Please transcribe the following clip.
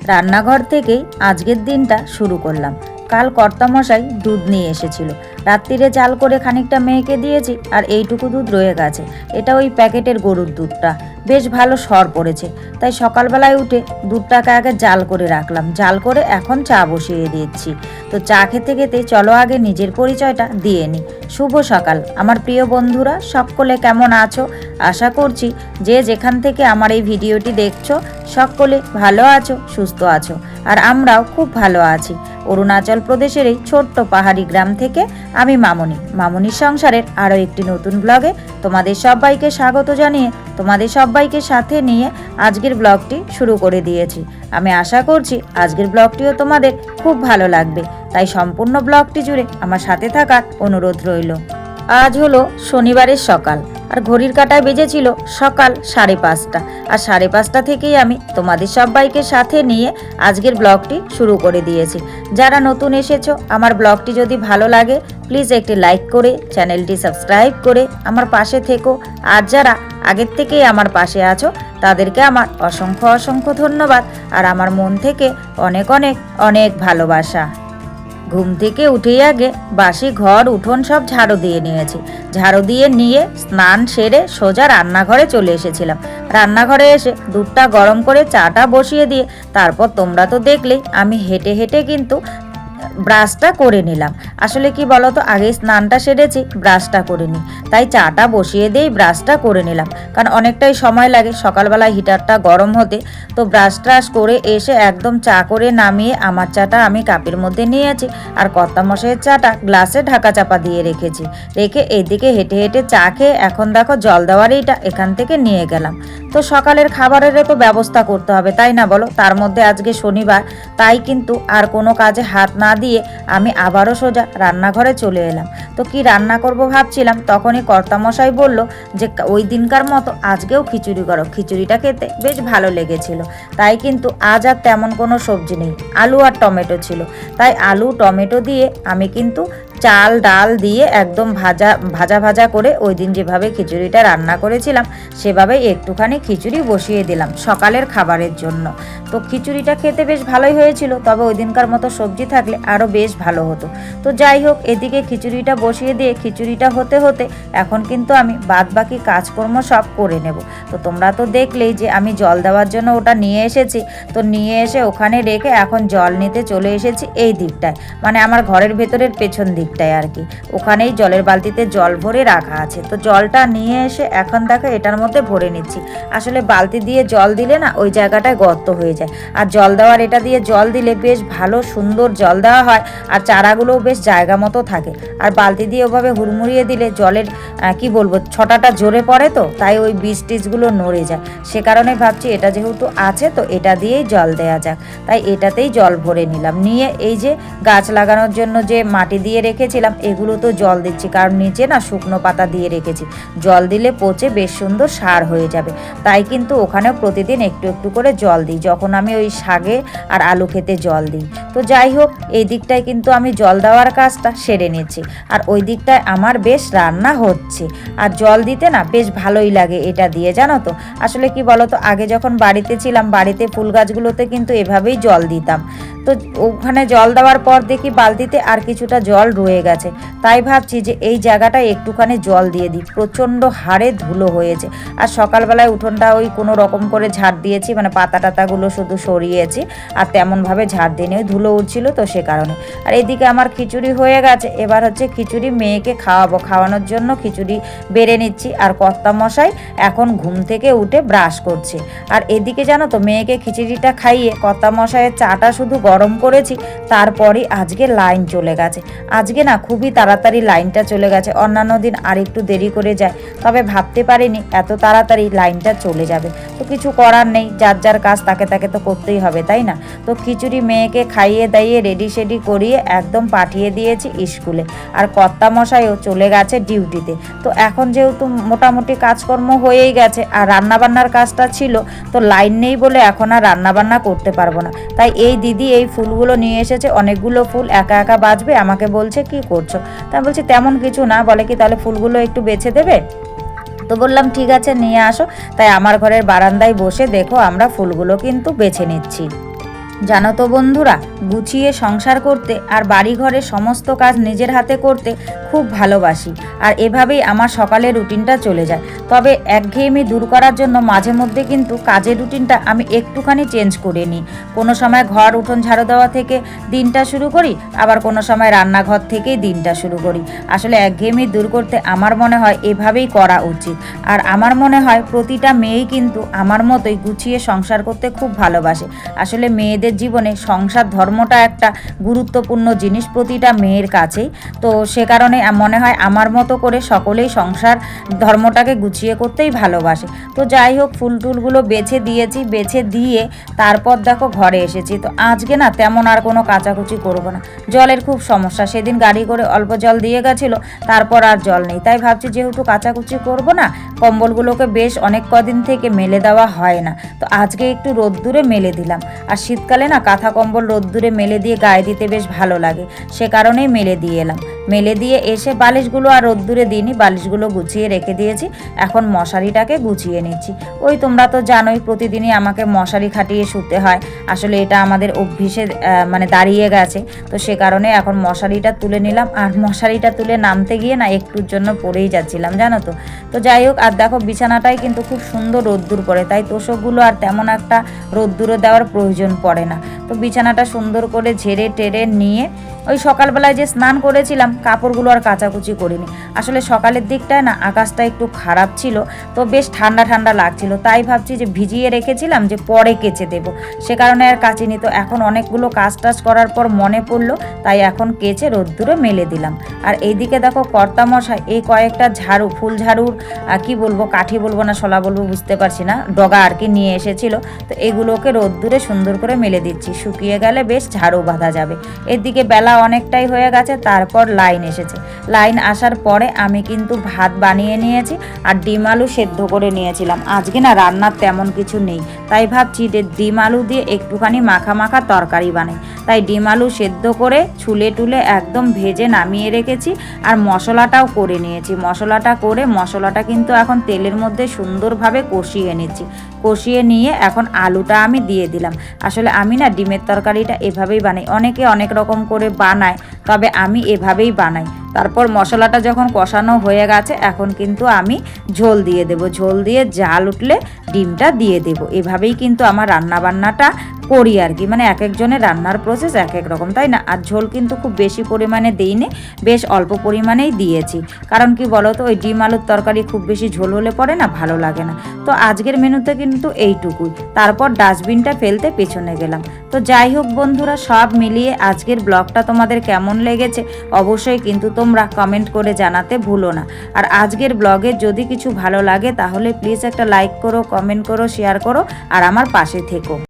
রান্নাঘর থেকেই আজকের দিনটা শুরু করলাম। কাল কর্তামশাই দুধ নিয়ে এসেছিল, রাত্রিরে জাল করে খানিকটা মেয়েকে দিয়েছি, আর এইটুকু দুধ রয়ে গেছে। এটা ওই প্যাকেটের গরুর দুধটা, বেশ ভালো সর পড়েছে। তাই সকালবেলায় উঠে দুধটাকে আগে জাল করে রাখলাম, জাল করে এখন চা বসিয়ে দিচ্ছি। তো চা খেতে খেতে চলো আগে নিজের পরিচয়টা দিয়ে নিই। শুভ সকাল আমার প্রিয় বন্ধুরা, সকলে কেমন আছো? আশা করছি যে যেখান থেকে আমার এই ভিডিওটি দেখছো সকলে ভালো আছো, সুস্থ আছো, আর আমরাও খুব ভালো আছি। অরুণাচল প্রদেশের এই ছোট্ট পাহাড়ি গ্রাম থেকে আমি মামনির সংসারের আরও একটি নতুন ব্লগে তোমাদের সবাইকে স্বাগত জানিয়ে তোমাদের সবাইকে সাথে নিয়ে আজকের ব্লগটি শুরু করে দিয়েছি। আমি আশা করছি আজকের ব্লগটিও তোমাদের খুব ভালো লাগবে, তাই সম্পূর্ণ ব্লগটি জুড়ে আমার সাথে থাকার অনুরোধ রইল। আজ হলো শনিবারের সকাল, আর ঘড়ির কাঁটায় বেজেছিল সকাল 5:30, আর 5:30 থেকেই আমি তোমাদের সবাইকে সাথে নিয়ে আজকের ব্লগটি শুরু করে দিয়েছি। যারা নতুন এসেছো আমার ব্লগটি যদি ভালো লাগে প্লিজ একটি লাইক করে চ্যানেলটি সাবস্ক্রাইব করে আমার পাশে থেকো। আর যারা আগের থেকেই আমার পাশে আছো তাদেরকে আমার অসংখ্য অসংখ্য ধন্যবাদ, আর আমার মন থেকে অনেক অনেক অনেক ভালোবাসা। ঘুম থেকে উঠেই আগে বাসি ঘর উঠোন সব ঝাড়ু দিয়ে নিয়েছি। ঝাড়ু দিয়ে নিয়ে স্নান সেরে সোজা রান্নাঘরে চলে এসেছিলাম। রান্নাঘরে এসে দুধটা গরম করে চাটা বসিয়ে দিয়ে তারপর তোমরা তো দেখলেই আমি হেঁটে হেঁটে কিন্তু ব্রাশটা করে নিলাম। আসলে কি বলতো, আগে স্নানটা সেরেছি, ব্রাশটা করে নিই, তাই চাটা বসিয়ে দিয়েই ব্রাশটা করে নিলাম, কারণ অনেকটাই সময় লাগে সকালবেলায় হিটারটা গরম হতে। তো ব্রাশ ট্রাশ করে এসে একদম চা করে নামিয়ে আমার চাটা আমি কাপের মধ্যে নিয়েছি, আর কর্তামশাইয়ের চাটা গ্লাসে ঢাকা চাপা দিয়ে রেখেছি। রেখে এইদিকে হেঁটে হেঁটে চা খেয়ে এখন দেখো জল দেওয়ার এইটা এখান থেকে নিয়ে গেলাম। তো সকালের খাবারেরও তো ব্যবস্থা করতে হবে, তাই না বলো? তার মধ্যে আজকে শনিবার, তাই কিন্তু আর কোনো কাজে হাত না দিয়ে আমি আবারও সোজা রান্নাঘরে চলে এলাম। তো কি রান্না করব ভাবছিলাম, তখনই কর্তামশাই বলল যে ওই দিনকার মতো আজকেও খিচুড়ি করো। খিচুড়িটা খেতে বেশ ভালো লেগেছিল, তাই কিন্তু আজ আর তেমন কোনো সবজি নেই, আলু আর টমেটো ছিল। তাই আলু টমেটো দিয়ে আমি কিন্তু চাল ডাল দিয়ে একদম ভাজা ভাজা ভাজা করে ওই দিন যেভাবে খিচুড়িটা রান্না করেছিলাম সেভাবেই একটুখানি খিচুড়ি বসিয়ে দিলাম সকালের খাবারের জন্য। তো খিচুড়িটা খেতে বেশ ভালোই হয়েছিল, তবে ওই দিনকার মতো সবজি থাকলে আরও বেশ ভালো হতো। তো যাই হোক, এদিকে খিচুড়িটা বসিয়ে দিয়ে খিচুড়িটা হতে হতে এখন কিন্তু আমি বাদ বাকি কাজকর্ম সব করে নেব। তো তোমরা তো দেখলেই যে আমি জল দেওয়ার জন্য ওটা নিয়ে এসেছি। তো নিয়ে এসে ওখানে রেখে এখন জল নিতে চলে এসেছি এই দিকটায়, মানে আমার ঘরের ভেতরের পেছন দিকটায় আর কি। ওখানেই জলের বালতিতে জল ভরে রাখা আছে। তো জলটা নিয়ে এসে এখন দেখো এটার মধ্যে ভরে নিচ্ছি। আসলে বালতি দিয়ে জল দিলে না ওই জায়গাটায় গর্ত হয়ে যায়, আর জল দেওয়ার এটা দিয়ে জল দিলে বেশ ভালো সুন্দর জল দেওয়া হয়, আর চারাগুলোও বেশ জায়গা মতো থাকে। আর বালতি দিয়ে ওভাবে হুড়মুড়িয়ে দিলে জলের কি বলবো ছটাটা জোরে পড়ে, তো তাই ওই বীজ টিজগুলো নড়ে যায়। সে কারণে ভাবছি এটা যেহেতু আছে তো এটা দিয়েই জল দেওয়া যাক, তাই এটাতেই জল ভরে নিলাম। নিয়ে এই যে গাছ লাগানোর জন্য যে মাটি দিয়ে রেখেছিলাম এগুলো তো জল দিচ্ছি, কারণ নিচে না শুকনো পাতা দিয়ে রেখেছি, জল দিলে পচে বেশ সুন্দর সার হয়ে যাবে। তাই কিন্তু ওখানেও প্রতিদিন একটু একটু করে জল দিই যখন আমি ওই শাকে আর আলু খেতে জল দিই। তো যাই হোক, এই দিকটায় কিন্তু আমি জল দেওয়ার কাজটা সেরে নিচ্ছি, আর ওই দিকটায় আমার বেশ রান্না হচ্ছে। আর জল দিতে না বেশ ভালোই লাগে এটা দিয়ে, জানো তো। আসলে কি বলো তো, আগে যখন বাড়িতে ছিলাম বাড়িতে ফুল গাছগুলোতে কিন্তু এভাবেই জল দিতাম। তো ওখানে জল দেওয়ার পর দেখি বালতিতে আর কিছুটা জল রয়ে গেছে, তাই ভাবছি যে এই জায়গাটায় একটুখানি জল দিয়ে দিই। প্রচণ্ড হাড়ে ধুলো হয়েছে, আর সকালবেলায় উঠোনটা ওই কোনো রকম করে ঝাড় দিয়েছি, মানে পাতা টাতাগুলো শুধু সরিয়েছি, আর তেমনভাবে ঝাড় দিয়ে নিয়ে ধুলো উঠছিল তো সে কারণে। আর এদিকে আমার খিচুড়ি হয়ে গেছে, এবার হচ্ছে খিচুড়ি মেয়েকে খাওয়াবো, খাওয়ানোর জন্য খিচুড়ি বেড়ে নিচ্ছি। আর কর্তামশাই এখন ঘুম থেকে উঠে ব্রাশ করছে। আর এদিকে জানো তো মেয়েকে খিচুড়িটা খাইয়ে কর্তামশাইয়ের চাটা শুধু গরম করেছি, তারপরই আজকে লাইন চলে গেছে। আজকে না খুবই তাড়াতাড়ি লাইনটা চলে গেছে, অন্যান্য দিন আর একটু দেরি করে যায়, তবে ভাবতে পারিনি এত তাড়াতাড়ি লাইনটা চলে যাবে। তো কিছু করার নেই, যার যার কাজ তাকে তাকে তো করতেই হবে, তাই না? তো খিচুড়ি মেয়েকে খাইয়ে দাইয়ে রেডি সেডি করিয়ে একদম পাঠিয়ে দিয়েছি স্কুলে, আর কর্তামশাইও চলে গেছে ডিউটিতে। তো এখন যেহেতু মোটামুটি কাজকর্ম হয়েই গেছে, আর রান্নাবান্নার কাজটা ছিল, তো লাইন নেই বলে এখন আর রান্নাবান্না করতে পারবো না। তাই এই দিদি এই ফুলগুলো নিয়ে এসেছে, অনেকগুলো ফুল একা একা বাজবে, আমাকে বলছে কি করছো, তা বলছি তেমন কিছু না, বলে কি তাহলে ফুলগুলো একটু বেছে দেবে। তো বললাম ঠিক আছে নিয়ে আসো। তাই আমার ঘরের বারান্দায় বসে দেখো আমরা ফুলগুলো কিন্তু বেছে নিচ্ছি। জানো তো বন্ধুরা, গুছিয়ে সংসার করতে আর বাড়ি ঘরের সমস্ত কাজ নিজের হাতে করতে খুব ভালোবাসি, আর এভাবেই আমার সকালের রুটিনটা চলে যায়। তবে একঘেয়েমি দূর করার জন্য মাঝে মধ্যে কিন্তু কাজের রুটিনটা আমি একটুখানি চেঞ্জ করে নিই। কোনো সময় ঘর উঠোন ঝাড়ু দেওয়া থেকে দিনটা শুরু করি, আবার কোনো সময় রান্নাঘর থেকেই দিনটা শুরু করি। আসলে একঘেয়েমি দূর করতে আমার মনে হয় এভাবেই করা উচিত। আর আমার মনে হয় প্রতিটা মেয়েই কিন্তু আমার মতোই গুছিয়ে সংসার করতে খুব ভালোবাসে। আসলে মেয়েদের জীবনে সংসার ধর্মটা একটা গুরুত্বপূর্ণ জিনিস প্রতিটা মেয়ের কাছেই। তো সে কারণে মনে হয় আমার মতো করে সকলেই সংসার ধর্মটাকে গুছিয়ে করতেই ভালোবাসে। তো যাই হোক, ফুল টুলগুলো বেছে দিয়েছি, বেছে দিয়ে তারপর দেখো ঘরে এসেছি। তো আজকে না তেমন আর কোনো কাচাকুচি করব না, জলের খুব সমস্যা। সেদিন গাড়ি করে অল্প জল দিয়ে গেছিলো, তারপর আর জল নেই। তাই ভাবছি যেহেতু কাচাকুচি করব না, কম্বলগুলোকে বেশ অনেক কদিন থেকে মেলে দেওয়া হয় না, তো আজকে একটু রোদ্দুরে মেলে দিলাম। আর শীতকালে না কাঁথা কম্বল রোদ্দুরে মেলে দিয়ে গায়ে দিতে বেশ ভালো লাগে, সে কারণেই মেলে দিয়ে এলাম। মেলে দিয়ে এসে বালিশগুলো আর রোদ্দুরে দিইনি, বালিশগুলো গুছিয়ে রেখে দিয়েছি। এখন মশারিটাকে গুছিয়ে নিচ্ছি। ওই তোমরা তো জানোই প্রতিদিনই আমাকে মশারি খাটিয়ে শুতে হয়। আসলে এটা আমাদের অভ্যেসে মানে দাঁড়িয়ে গেছে। তো সে কারণে এখন মশারিটা তুলে নিলাম, আর মশারিটা তুলে নামতে গিয়ে না একটুর জন্য পড়েই যাচ্ছিলাম, জানো তো। তো যাই হোক, আর দেখো বিছানাটাই কিন্তু খুব সুন্দর রোদ্দুর পড়ে, তাই তোষকগুলো আর তেমন একটা রোদ্দুরে দেওয়ার প্রয়োজন পড়ে না। তো বিছানাটা সুন্দর করে ঝেড়ে টেরে নিয়ে ওই সকালবেলায় যে স্নান করেছিলাম, কাপড়গুলো আর কাচাকুচি করিনি। আসলে সকালের দিকটায় না আকাশটা একটু খারাপ ছিল, তো বেশ ঠান্ডা ঠান্ডা লাগছিল। তাই ভাবছি যে ভিজিয়ে রেখেছিলাম যে পরে কেচে দেবো, সে কারণে আর কাচিনি। তো এখন অনেকগুলো কাজ টাজ করার পর মনে পড়লো, তাই এখন কেচে রোদ্দুরে মেলে দিলাম। আর এইদিকে দেখো কর্তামশাই এই কয়েকটা ঝাড়ু, ফুল ঝাড়ুর কি বলবো, কাঠি বলবো না শলা বলবো বুঝতে পারছি না, ডগা আর কি নিয়ে এসেছিল। তো এগুলোকে রোদ্দুরে সুন্দর করে মেলে দিচ্ছি, শুকিয়ে গেলে বেশ ঝাড়ু বাঁধা যাবে। এদিকে বেলা অনেকটাই হয়ে গেছে, তারপর লাইন এসেছে। লাইন আসার পরে আমি কিন্তু ভাত বানিয়ে নিয়েছি আর ডিম আলু সেদ্ধ করে নিয়েছিলাম। আজকে না রান্নার তেমন কিছু নেই, তাই ভাবছি যে ডিম আলু দিয়ে একটুখানি মাখা মাখা তরকারি বানাই। তাই ডিম আলু সেদ্ধ করে ছুলে টুলে একদম ভেজে নামিয়ে রেখেছি, আর মশলাটাও করে নিয়েছি। মশলাটা কিন্তু এখন তেলের মধ্যে সুন্দরভাবে কষিয়ে নিচ্ছি। কষিয়ে নিয়ে এখন আলুটা আমি দিয়ে দিলাম। আসলে আমি না ডিমের তরকারিটা এভাবেই বানাই, অনেকে অনেক রকম করে বানায়, তবে আমি এভাবেই বানাই। তারপর মশলাটা যখন কষানো হয়ে গেছে, এখন কিন্তু আমি ঝোল দিয়ে দেব। ঝোল দিয়ে জাল উঠলে ডিমটা দিয়ে দেব। এভাবেই কিন্তু আমার রান্নাবান্নাটা করি আর কি। মানে এক একজনের রান্নার প্রসেস এক এক রকম, তাই না। আর ঝোল কিন্তু খুব বেশি পরিমাণে দিইনি, বেশ অল্প পরিমাণেই দিয়েছি। কারণ কি বলো তো, ওই ডিম আলুর তরকারি খুব বেশি ঝোল হলে পরে না ভালো লাগে না। তো আজকের মেনুতে কিন্তু এইটুকুই। তারপর ডাস্টবিনটা ফেলতে পেছনে গেলাম। তো যাই হোক বন্ধুরা, সব মিলিয়ে আজকের ব্লগটা তোমাদের কেমন লেগেছে অবশ্যই কিন্তু তোমরা কমেন্ট করে জানাতে ভুলো না। আর আজকের ব্লগে যদি কিছু ভালো লাগে তাহলে প্লিজ একটা লাইক করো, কমেন্ট করো, শেয়ার করো, আর আমার পাশে থেকো।